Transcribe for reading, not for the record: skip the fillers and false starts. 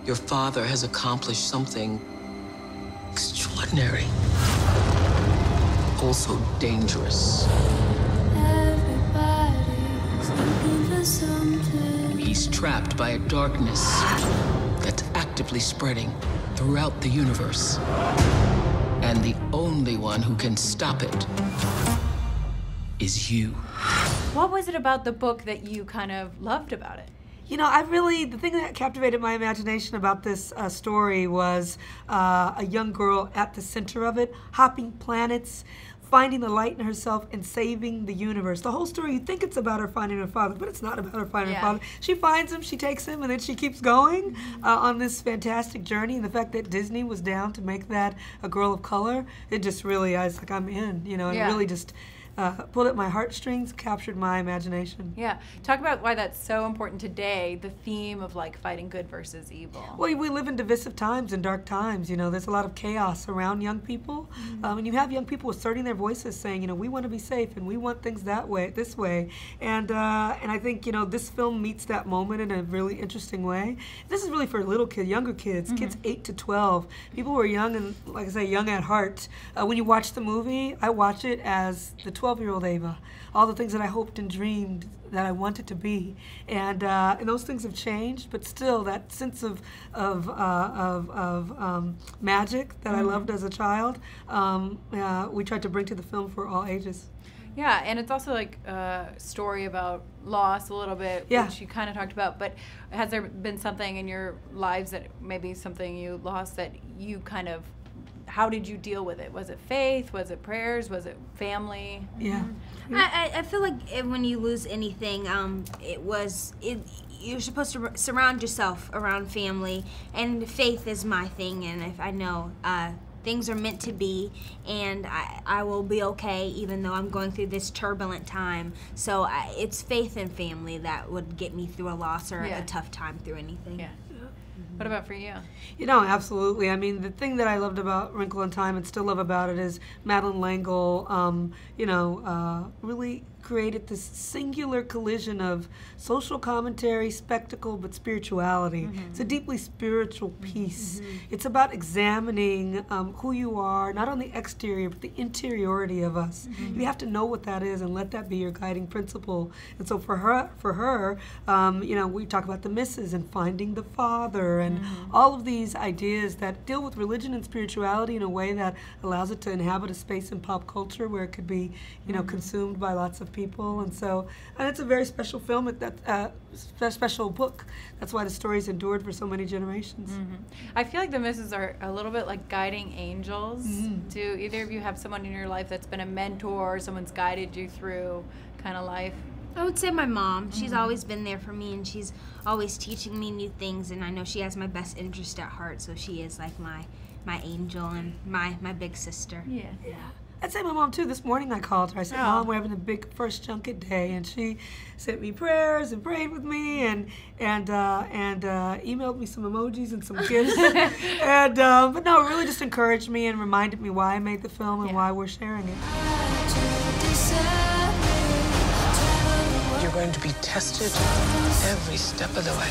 Your father has accomplished something extraordinary, also dangerous. He's trapped by a darkness that's actively spreading throughout the universe. And the only one who can stop it is you. What was it about the book that you kind of loved about it? You know, the thing that captivated my imagination about this story was a young girl at the center of it, hopping planets, finding the light in herself and saving the universe. The whole story, you think it's about her finding her father, but it's not about her finding her father. She finds him, she takes him, and then she keeps going on this fantastic journey. And the fact that Disney was down to make that a girl of color, it just really, I was like, I'm in, you know, and it really just pulled at my heartstrings, captured my imagination. Yeah. Talk about why that's so important today, the theme of like fighting good versus evil. Well, we live in divisive times and dark times. You know, there's a lot of chaos around young people. And you have young people asserting their voices saying, you know, we want to be safe and we want things that way, this way. And I think, you know, this film meets that moment in a really interesting way. This is really for little kids, younger kids, kids 8 to 12. People who are young and, like I say, young at heart. When you watch the movie, I watch it as the 12-year-old Ava, all the things that I hoped and dreamed that I wanted to be, and those things have changed, but still that sense of magic that I loved as a child, we tried to bring to the film for all ages. Yeah, and it's also like a story about loss a little bit, which you kind of talked about, but has there been something in your lives that maybe something you lost that you kind of, how did you deal with it? Was it faith? Was it prayers? Was it family? Yeah. I feel like when you lose anything, you're supposed to surround yourself around family, and faith is my thing, and if I know things are meant to be, and I will be okay even though I'm going through this turbulent time. So it's faith and family that would get me through a loss or a tough time through anything. Yeah. What about for you? You know, absolutely. I mean, the thing that I loved about Wrinkle in Time and still love about it is Madeleine L'Engle, really created this singular collision of social commentary, spectacle, but spirituality. It's a deeply spiritual piece. It's about examining who you are, not on the exterior, but the interiority of us. You have to know what that is and let that be your guiding principle. And so for her, you know, we talk about the misses and finding the father and all of these ideas that deal with religion and spirituality in a way that allows it to inhabit a space in pop culture where it could be, you know, consumed by lots of people. And so, and it's a very special film, special book. That's why the story's endured for so many generations. I feel like the misses are a little bit like guiding angels. Do either of you have someone in your life that's been a mentor, someone's guided you through kind of life? I would say my mom. She's always been there for me, and she's always teaching me new things, and I know she has my best interest at heart, so she is like my angel and my big sister. Yeah. I'd say my mom too. This morning I called her. I said, Mom, we're having a big first junket day, and she sent me prayers and prayed with me and emailed me some emojis and some gifts. But no, it really just encouraged me and reminded me why I made the film and why we're sharing it. You're going to be tested every step of the way.